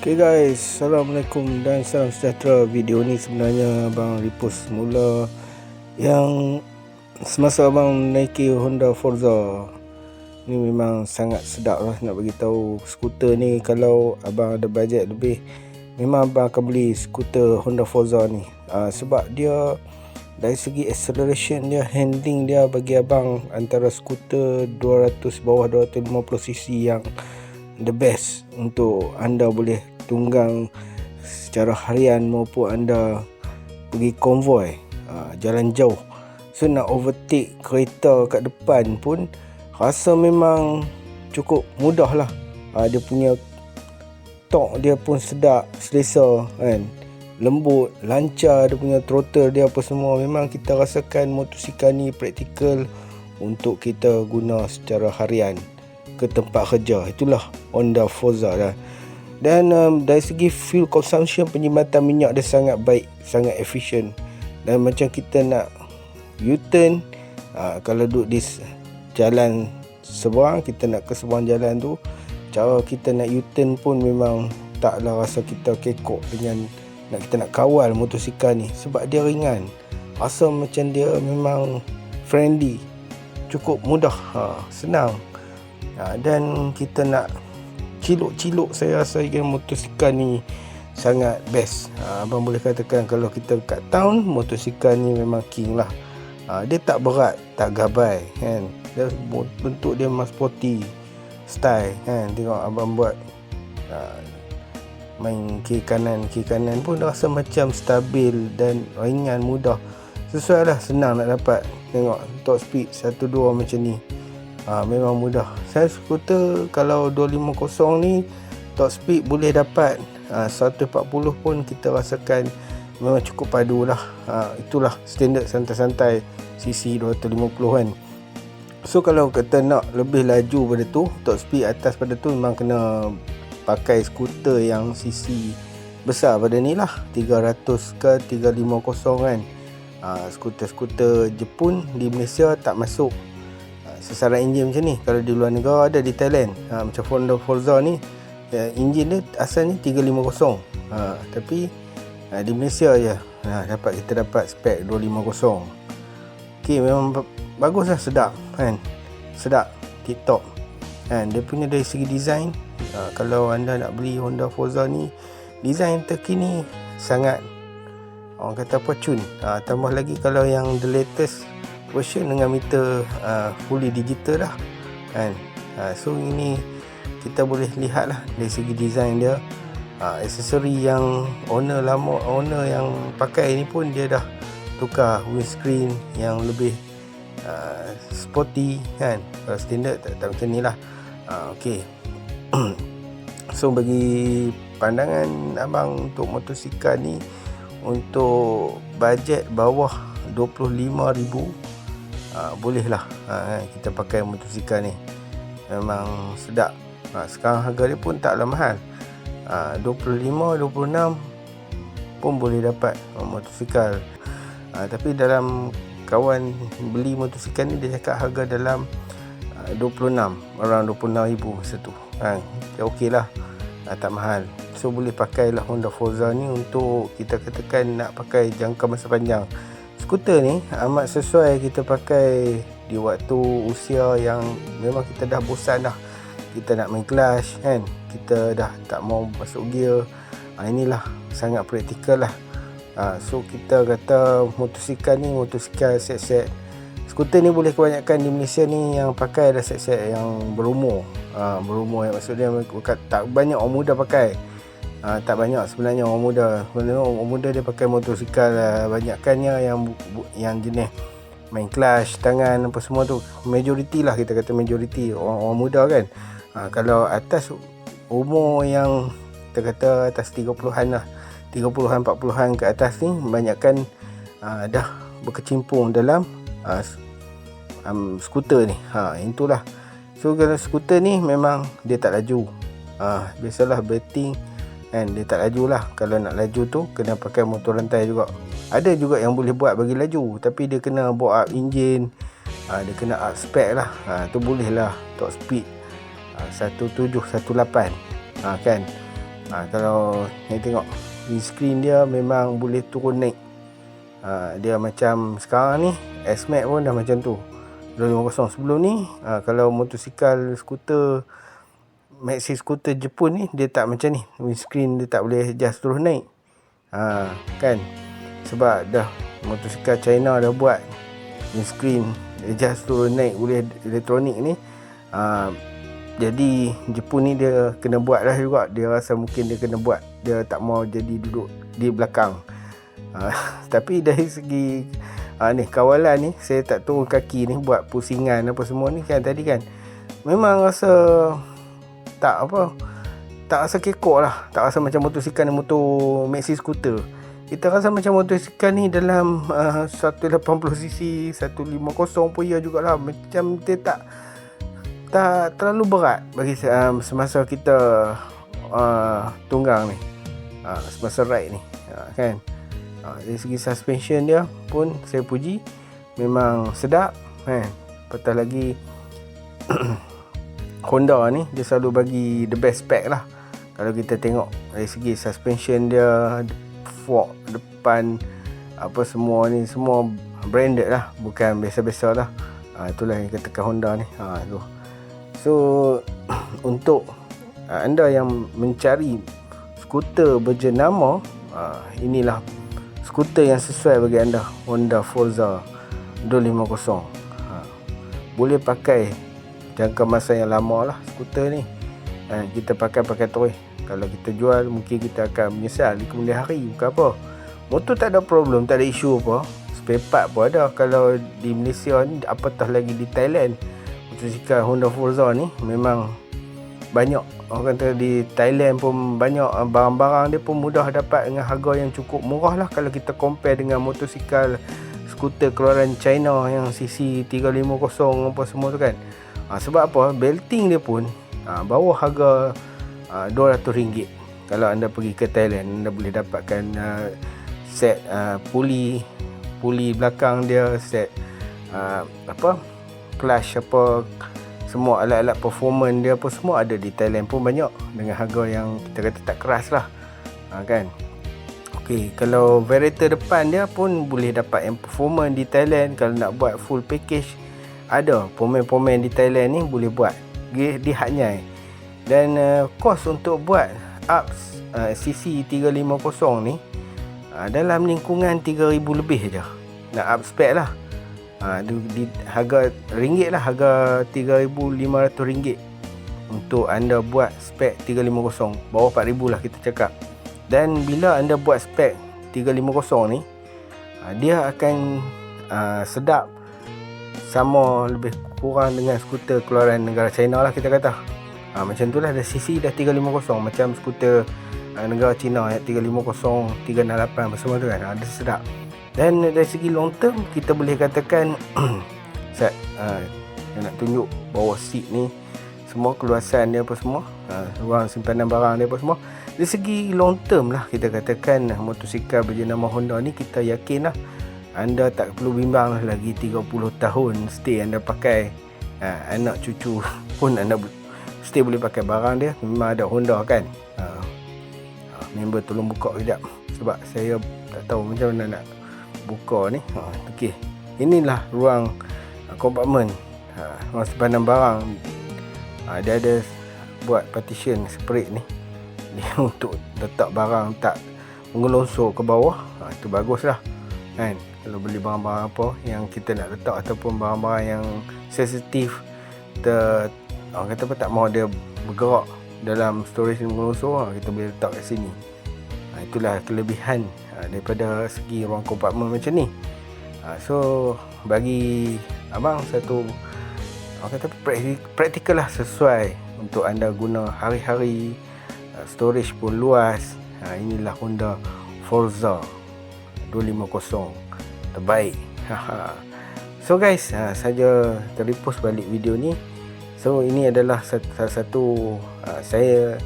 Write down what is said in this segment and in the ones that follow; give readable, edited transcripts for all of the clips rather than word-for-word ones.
Okay guys, Assalamualaikum dan salam sejahtera. Video ni sebenarnya abang repost semula yang semasa abang naiki Honda Forza. Ni memang sangat sedap lah nak bagi tahu. Skuter ni kalau abang ada bajet lebih, memang abang akan beli skuter Honda Forza ni. Sebab dia dari segi acceleration dia, handling dia bagi abang antara skuter 200 bawah 250cc yang the best untuk anda boleh tunggang secara harian maupun anda pergi konvoi, jalan jauh. So nak overtake kereta kat depan pun rasa memang cukup mudah lah. Dia punya torque dia pun sedap, selesa kan, lembut, lancar. Dia punya throttle dia apa semua, memang kita rasakan motosikal ni praktikal untuk kita guna secara harian ke tempat kerja. Itulah Honda Forza dah. Dan dari segi fuel consumption, penyumbatan minyak dia sangat baik, sangat efisien. Dan macam kita nak U-turn, kalau duduk di jalan seberang, kita nak ke seberang jalan tu, cara kita nak U-turn pun memang taklah rasa kita kekok dengan kita nak kawal motosikal ni. Sebab dia ringan, rasa macam dia memang friendly, cukup mudah, senang. Dan kita nak ciluk-ciluk, saya rasa dengan motosikal ni sangat best. Abang boleh katakan kalau kita kat town, motosikal ni memang king lah. Dia tak berat, tak gabai kan. Dia bentuk dia memang sporty style kan. Tengok abang buat main kiri kanan pun rasa macam stabil dan ringan, mudah. Sesuai lah, senang nak dapat. Tengok top speed 1.2 macam ni, memang mudah. Saya skuter kalau 250 ni top speed boleh dapat 140 pun kita rasakan memang cukup padu lah. Itulah standard santai-santai cc 250 kan. So kalau kita nak lebih laju pada tu, top speed atas pada tu, memang kena pakai skuter yang cc besar pada ni lah, 300 ke 350 kan. Skuter-skuter Jepun di Malaysia tak masuk sasaran enjin macam ni. Kalau di luar negara ada, di Thailand, macam Honda Forza ni, enjin dia asalnya 350, tapi di Malaysia je kita dapat spek 250. ok, memang bagus lah, sedap kan, sedap, tip top kan. Dia punya dari segi design, kalau anda nak beli Honda Forza ni, design terkini sangat, orang kata apa, cun. Tambah lagi kalau yang the latest version dengan meter fully digital dah kan. So ini kita boleh lihat lah dari segi design dia. Aksesori yang owner yang pakai ni pun dia dah tukar windscreen yang lebih sporty kan. Kalau standard tak macam ni lah. Ok. So bagi pandangan abang untuk motosikal ni, untuk bajet bawah 25,000, boleh lah kita pakai motosikal ni, memang sedap. Sekarang harga dia pun taklah mahal, 25, 26 pun boleh dapat motosikal. Tapi dalam kawan beli motosikal ni, dia cakap harga dalam 26, around 26,000 masa tu kan. Ok lah, tak mahal. So boleh pakailah Honda Forza ni untuk kita katakan nak pakai jangka masa panjang. Skuter ni amat sesuai kita pakai di waktu usia yang memang kita dah bosan dah, kita nak main clutch kan, kita dah tak mau masuk gear. Inilah sangat praktikal lah. So kita kata motosikal ni, motosikal set-set. Skuter ni boleh kebanyakan di Malaysia ni yang pakai dah set-set yang berumur. Berumur yang maksudnya tak banyak orang muda pakai. Tak banyak sebenarnya orang muda. Sebenarnya orang muda dia pakai motosikal banyakkannya yang jenis main clutch, tangan apa semua tu. Majoriti lah, kita kata majoriti orang muda kan. Kalau atas umur yang kita kata atas 30-an lah, 30-an 40-an ke atas ni, banyakkan dah berkecimpung dalam skuter ni. Itulah. So kalau skuter ni memang dia tak laju. Biasalah betting kan, dia tak laju lah. Kalau nak laju tu kena pakai motor rantai juga. Ada juga yang boleh buat bagi laju, tapi dia kena buat up enjin, dia kena up spec lah. Tu boleh lah top speed 1718 kan. Kalau yang tengok windscreen dia memang boleh turun naik. Dia macam sekarang ni S-Max pun dah macam tu 250. Sebelum ni kalau motosikal skuter maxi skuter Jepun ni, dia tak macam ni. Windscreen dia tak boleh adjust turun naik. Kan, sebab dah motosikal China dah buat windscreen adjust turun naik boleh elektronik ni. Jadi Jepun ni dia kena buat lah juga. Dia rasa mungkin dia kena buat, dia tak mau jadi duduk di belakang. Tapi dari segi ni kawalan ni, saya tak turun kaki ni buat pusingan apa semua ni kan tadi kan, memang rasa tak rasa kekok lah. Tak rasa macam motosikal ni, motor maxi skuter. Kita rasa macam motosikal ni dalam 180cc 150 pun ya jugalah. Macam dia tak terlalu berat bagi semasa kita tunggang ni, semasa ride ni kan. Dari segi suspension dia pun saya puji, memang sedap kan. Patut lagi Honda ni dia selalu bagi the best spec lah. Kalau kita tengok dari segi suspension dia, fork depan apa semua ni, semua branded lah, bukan biasa-biasa lah. Itulah yang katakan Honda ni. So untuk anda yang mencari skuter berjenama, inilah skuter yang sesuai bagi anda, Honda Forza 250. Boleh pakai jangka masa yang lama lah skuter ni. Kita pakai terus. Kalau kita jual mungkin kita akan menyesal di kemudian hari. Bukan apa, motor tak ada problem, tak ada isu apa. Spare part pun ada. Kalau di Malaysia ni, apatah lagi di Thailand, motosikal Honda Forza ni memang banyak. Orang kata di Thailand pun banyak barang-barang dia pun mudah dapat dengan harga yang cukup murah lah. Kalau kita compare dengan motosikal skuter keluaran China yang CC 350 apa semua tu kan. Sebab apa? Belting dia pun bawah harga RM200. Kalau anda pergi ke Thailand, anda boleh dapatkan set puli belakang dia, set clutch apa, semua alat-alat performance dia apa semua ada di Thailand pun banyak, dengan harga yang kita kata tak keras lah kan. Okey, kalau variator depan dia pun boleh dapat yang performance di Thailand. Kalau nak buat full package, ada pomen-pomen di Thailand ni boleh buat di Hatnyai. Dan kos untuk buat ups CC 350 ni dalam lingkungan 3,000 lebih je nak up spec lah. Di harga ringgit lah, harga RM3,500 untuk anda buat spek 350, bawah 4,000 lah kita cakap. Dan bila anda buat spek 350 ni, dia akan sedap sama lebih kurang dengan skuter keluaran negara China lah kita kata. Macam tu lah, dah CC dah 350 macam skuter negara China 350, 368 semua tu kan. Dia sedap. Dan dari segi long term, kita boleh katakan yang nak tunjuk bawah seat ni, semua keluasan dia apa semua, ruang simpanan barang dia apa semua. Dari segi long term lah kita katakan, motosikal berjenama Honda ni kita yakin lah anda tak perlu bimbang lah, lagi 30 tahun stay anda pakai. Anak cucu pun anda stay boleh pakai barang dia. Memang ada Honda kan. Member tolong buka sekejap, sebab saya tak tahu macam mana nak buka ni. Okey, inilah ruang kompartmen, ruang simpanan barang. Dia ada buat partition separate ni, dia untuk letak barang tak mengelonsor ke bawah. Itu bagus lah kan, kalau beli barang-barang apa yang kita nak letak, ataupun barang-barang yang sensitif, orang kata apa, tak mahu dia bergerak dalam storage yang mengelonsor, kita boleh letak kat sini. Itulah kelebihan daripada segi ruang kompartmen macam ni. So bagi abang satu, orang kata praktikal lah, sesuai untuk anda guna hari-hari. Storage pun luas. Inilah Honda Forza 250 terbaik. So guys, saja teripus balik video ni. So ini adalah salah satu saya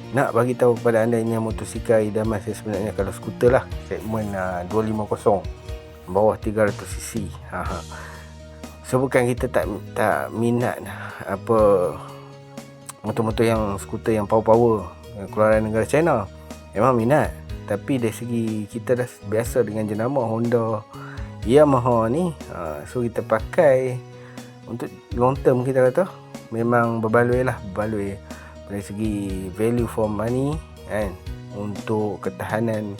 nak bagi tahu kepada anda ini motosikal idaman saya sebenarnya kalau skuter lah, segmen 250 bawah 300cc. So bukan kita tak minat apa motor-motor yang skuter yang power-power keluaran negara China. Memang minat, tapi dari segi kita dah biasa dengan jenama Honda, Yamaha ni, so kita pakai untuk long term, kita kata memang berbaloi dari segi value for money kan. Untuk ketahanan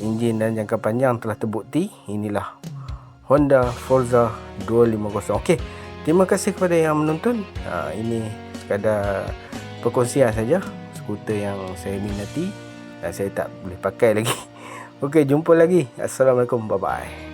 enjin dan jangka panjang telah terbukti. Inilah Honda Forza 250. Okey, terima kasih kepada yang menonton. Ini sekadar perkongsian saja skuter yang saya minati dan saya tak boleh pakai lagi. Okey, jumpa lagi. Assalamualaikum, bye bye.